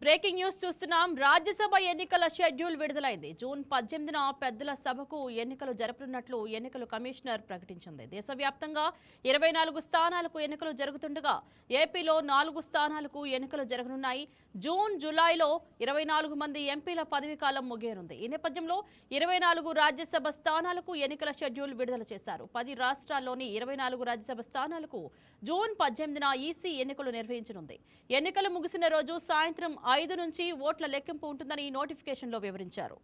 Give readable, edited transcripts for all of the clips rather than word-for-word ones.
Breaking news చూస్తున్నాం. రాజ్యసభ ఎన్నికల schedule విడుదలైంది. జూన్ 18న పెద్దల సభకు ఎన్నికలు జరపనున్నట్లు ఎన్నికల కమిషనర్ ప్రకటించింది. దేశవ్యాప్తంగా 24 స్థానాలకు ఎన్నికలు జరుగుతుండగా ఏపీలో 4 స్థానాలకు ఎన్నికలు జరగనున్నాయి. జూన్, జూలైలో 24 మంది ఎంపీల పదవీకాలం ముగియనుంది. ఈ నేపథ్యంలో 24 రాజ్యసభ స్థానాలకు ఎన్నికల షెడ్యూల్ విడుదల చేశారు. 10 రాష్ట్రాల్లోని 24 రాజ్యసభ స్థానాలకు జూన్ 18న ఈసీ ఎన్నికలు నిర్వహించనుంది. ఎన్నికలు ముగిసిన రోజు సాయంత్రం 5 నుంచి ఓట్ల లెక్కింపు ఉంటుందని నోటిఫికేషన్లో వివరించారు.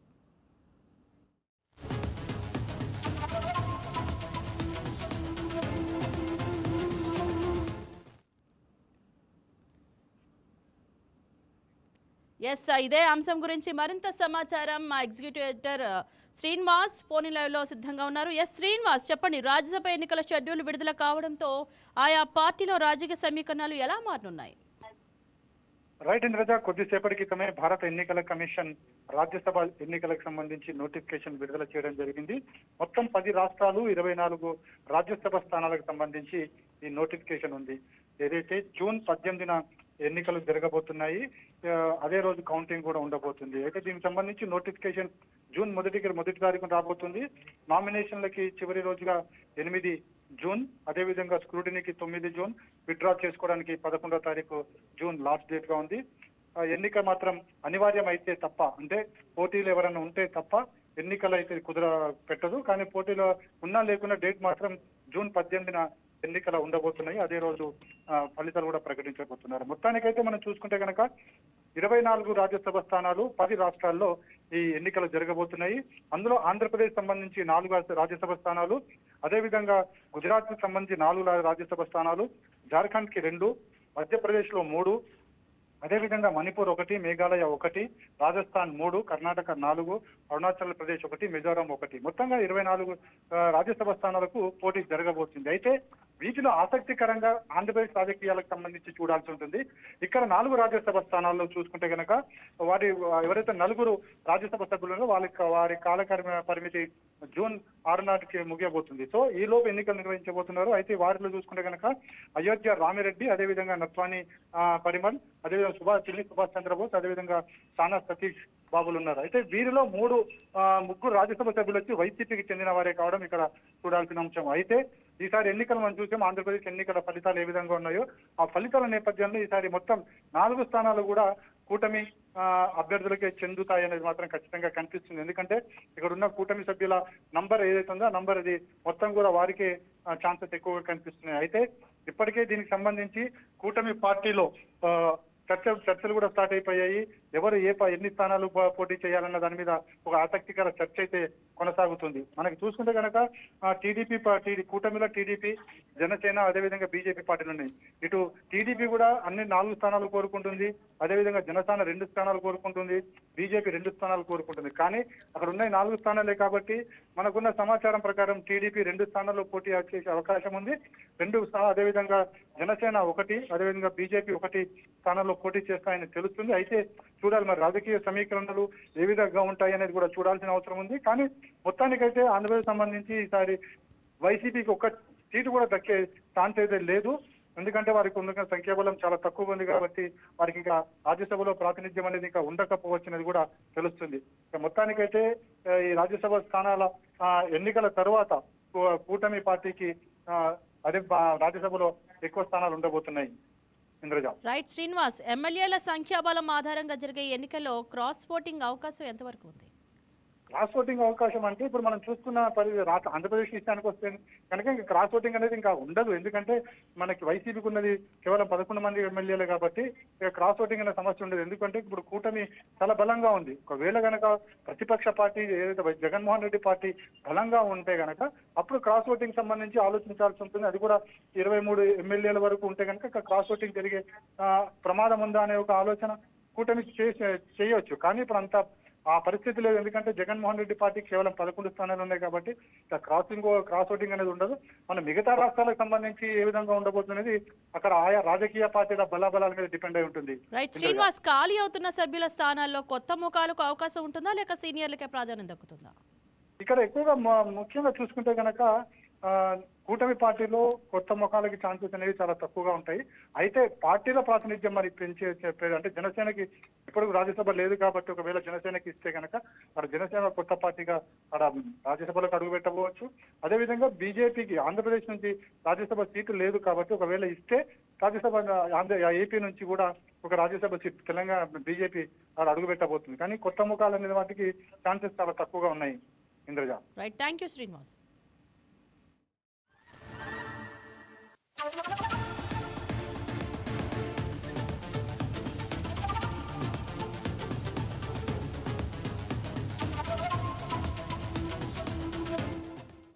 ఇదే అంశం గురించి మరింత సమాచారం మా executive editor Srinivas phone live లో సిద్ధంగా ఉన్నారు. శ్రీనివాస్, చెప్పండి. రాజ్యసభ ఎన్నికల షెడ్యూల్ విడుదల కావడంతో ఆయా పార్టీలో రాజకీయ సమీకరణాలు ఎలా మారనున్నాయి? రైట్ ఇంద్రజ, కొద్దిసేపటి క్రితమే భారత ఎన్నికల కమిషన్ రాజ్యసభ ఎన్నికలకు సంబంధించి నోటిఫికేషన్ విడుదల చేయడం జరిగింది. మొత్తం 10 రాష్ట్రాలు 24 రాజ్యసభ స్థానాలకు సంబంధించి ఈ నోటిఫికేషన్ ఉంది. ఏదైతే జూన్ 18న ఎన్నికలు జరగబోతున్నాయి, అదే రోజు కౌంటింగ్ కూడా ఉండబోతుంది. అయితే దీనికి సంబంధించి నోటిఫికేషన్ జూన్ మొదటి తారీఖున రాబోతుంది. నామినేషన్లకి చివరి రోజుగా 8 జూన్, అదేవిధంగా స్క్రూటినీకి 9 జూన్, విత్డ్రా చేసుకోవడానికి 11వ తారీఖు జూన్ లాస్ట్ డేట్ గా ఉంది. ఎన్నిక మాత్రం అనివార్యం అయితే తప్ప, అంటే పోటీలు ఎవరైనా ఉంటే తప్ప ఎన్నికలు అయితే పెట్టదు. కానీ పోటీలో ఉన్నా లేకున్నా డేట్ మాత్రం జూన్ 18న ఎన్నికలు ఉండబోతున్నాయి. అదే రోజు ఫలితాలు కూడా ప్రకటించబోతున్నారు. మొత్తానికైతే మనం చూసుకుంటే కనుక 24 రాజ్యసభ స్థానాలు 10 రాష్ట్రాల్లో ఈ ఎన్నికలు జరగబోతున్నాయి. అందులో ఆంధ్రప్రదేశ్ సంబంధించి 4 రాజ్యసభ స్థానాలు, అదేవిధంగా గుజరాత్ కు సంబంధించి 4 రాజ్యసభ స్థానాలు, జార్ఖండ్ కి 2, మధ్యప్రదేశ్ లో 3, అదేవిధంగా మణిపూర్ 1, మేఘాలయ 1, రాజస్థాన్ 3, కర్ణాటక 4, అరుణాచల్ ప్రదేశ్ 1, మిజోరాం 1, మొత్తంగా 24 రాజ్యసభ స్థానాలకు పోటీ జరగబోతుంది. అయితే వీటిలో ఆసక్తికరంగా ఆంధ్రప్రదేశ్ రాజకీయాలకు సంబంధించి చూడాల్సి ఉంటుంది. ఇక్కడ 4 రాజ్యసభ స్థానాల్లో చూసుకుంటే కనుక ఎవరైతే 4 రాజ్యసభ సభ్యులు వారి కాల పరిమితి జూన్ 6 నాటికి ముగియబోతుంది. సో ఈ లోపు ఎన్నికలు నిర్వహించబోతున్నారు. అయితే వారిలో చూసుకుంటే కనుక అయోధ్య రామిరెడ్డి, అదేవిధంగా నత్వాని పరిమల్, అదేవిధంగా సుభాష్ చంద్రబోస్, అదేవిధంగా సానా సతీష్ బాబులు ఉన్నారు. అయితే వీరిలో 3 రాజ్యసభ సభ్యులు వచ్చి వైసీపీకి చెందిన వారే కావడం ఇక్కడ చూడాల్సిన అంశం. అయితే ఈసారి ఎన్నికలు మనం చూసాం, ఆంధ్రప్రదేశ్ ఎన్నికల ఫలితాలు ఏ విధంగా ఉన్నాయో ఆ ఫలితాల నేపథ్యంలో ఈసారి మొత్తం 4 స్థానాలు కూడా కూటమి అభ్యర్థులకే చెందుతాయి అనేది మాత్రం ఖచ్చితంగా కనిపిస్తుంది. ఎందుకంటే ఇక్కడ ఉన్న కూటమి సభ్యుల నంబర్ ఏదైతే ఉందో ఆ నంబర్ అది మొత్తం కూడా వారికే ఛాన్సెస్ ఎక్కువగా కనిపిస్తున్నాయి. అయితే ఇప్పటికే దీనికి సంబంధించి కూటమి పార్టీలో చర్చలు కూడా స్టార్ట్ అయిపోయాయి. ఎవరు ఎన్ని స్థానాలు పోటీ చేయాలన్న దాని మీద ఒక ఆసక్తికర చర్చ అయితే కొనసాగుతుంది. మనకి చూసుకుంటే కనుక కూటమిలో టీడీపీ, జనసేన, అదేవిధంగా బీజేపీ పార్టీలు ఉన్నాయి. ఇటు టీడీపీ కూడా అన్ని 4 స్థానాలు కోరుకుంటుంది, అదేవిధంగా జనసేన 2 స్థానాలు కోరుకుంటుంది, బీజేపీ 2 స్థానాలు కోరుకుంటుంది. కానీ అక్కడ ఉన్నాయి 4 స్థానాలే కాబట్టి మనకున్న సమాచారం ప్రకారం టీడీపీ 2 స్థానాల్లో పోటీ చేసే అవకాశం ఉంది. అదేవిధంగా జనసేన 1, అదేవిధంగా బీజేపీ 1 స్థానాల్లో పోటీ చేస్తాయని తెలుస్తుంది. అయితే చూడాలి మరి రాజకీయ సమీకరణలు ఏ విధంగా ఉంటాయి అనేది కూడా చూడాల్సిన అవసరం ఉంది. కానీ మొత్తానికైతే ఆంధ్రప్రదేశ్ సంబంధించి ఈసారి వైసీపీకి 1 సీటు కూడా దక్కే ఛాన్స్ అయితే లేదు. ఎందుకంటే వారికి ఉన్న సంఖ్యాబలం చాలా తక్కువ ఉంది కాబట్టి వారికి ఇంకా రాజ్యసభలో ప్రాతినిధ్యం అనేది ఇంకా ఉండకపోవచ్చు అనేది కూడా తెలుస్తుంది. మొత్తానికైతే ఈ రాజ్యసభ స్థానాల ఎన్నికల తర్వాత కూటమి పార్టీకి అదే రాజ్యసభలో ఎక్కువ స్థానాలు ఉండబోతున్నాయి. రైట్ శ్రీనివాస్, ఎమ్మెల్యేల సంఖ్యాబలం ఆధారంగా జరిగే ఎన్నికల్లో క్రాస్ ఓటింగ్ అవకాశం ఎంతవరకు ఉంది? క్రాస్ ఓటింగ్ అవకాశం అంటే ఇప్పుడు మనం చూస్తున్న ఆంధ్రప్రదేశ్ విషయానికి వస్తే కనుక ఇంకా క్రాస్ ఓటింగ్ అనేది ఇంకా ఉండదు. ఎందుకంటే మనకి వైసీపీకి ఉన్నది కేవలం 11 మంది ఎమ్మెల్యేలు కాబట్టి క్రాస్ ఓటింగ్ అనే సమస్య ఉండదు. ఎందుకంటే ఇప్పుడు కూటమి చాలా బలంగా ఉంది. ఒకవేళ కనుక ప్రతిపక్ష పార్టీ ఏదైతే జగన్మోహన్ రెడ్డి పార్టీ బలంగా ఉంటే కనుక అప్పుడు క్రాస్ ఓటింగ్ సంబంధించి ఆలోచించాల్సి ఉంటుంది. అది కూడా 23 ఎమ్మెల్యేల వరకు ఉంటే కనుక క్రాస్ ఓటింగ్ జరిగే ప్రమాదం ఉందా అనే ఒక ఆలోచన కూటమి చేయొచ్చు. కానీ ఇప్పుడు అంత ఆ పరిస్థితి లేదు. ఎందుకంటే జగన్మోహన్ రెడ్డి పార్టీకి కేవలం 11 స్థానాలు ఉన్నాయి కాబట్టి క్రాస్ ఓటింగ్ అనేది ఉండదు. మన మిగతా రాష్ట్రాలకు సంబంధించి ఏ విధంగా ఉండబోతున్నది అక్కడ ఆయా రాజకీయ పార్టీల బలాబలాల మీద డిపెండ్ అయి ఉంటుంది. రైట్ శ్రీనివాస్, ఖాళీ అవుతున్న సభ్యుల స్థానాల్లో కొత్త ముఖాలకు అవకాశం ఉంటుందా లేక సీనియర్లకే ప్రాధాన్యం దక్కుతుందా? ఇక్కడ ఎక్కువగా ముఖ్యంగా చూసుకుంటే కనుక కూటమి పార్టీలో కొత్త ముఖాలకి ఛాన్సెస్ అనేవి చాలా తక్కువగా ఉంటాయి. అయితే పార్టీల ప్రాతినిధ్యం మరి పెంచే చెప్పేది అంటే జనసేనకి ఇప్పుడు రాజ్యసభ లేదు కాబట్టి ఒకవేళ జనసేనకి ఇస్తే కనుక అక్కడ జనసేన కొత్త పార్టీగా అక్కడ రాజ్యసభలోకి అడుగు పెట్టవచ్చు. అదేవిధంగా బీజేపీకి ఆంధ్రప్రదేశ్ నుంచి రాజ్యసభ సీటు లేదు కాబట్టి ఒకవేళ ఇస్తే రాజ్యసభ ఏపీ నుంచి కూడా ఒక రాజ్యసభ సీట్ తెలంగాణ బీజేపీ అక్కడ అడుగు పెట్టబోతుంది. కానీ కొత్త ముఖాలు అనే వాటికి ఛాన్సెస్ చాలా తక్కువగా ఉన్నాయి. Indraja. Right, thank you Srinivas.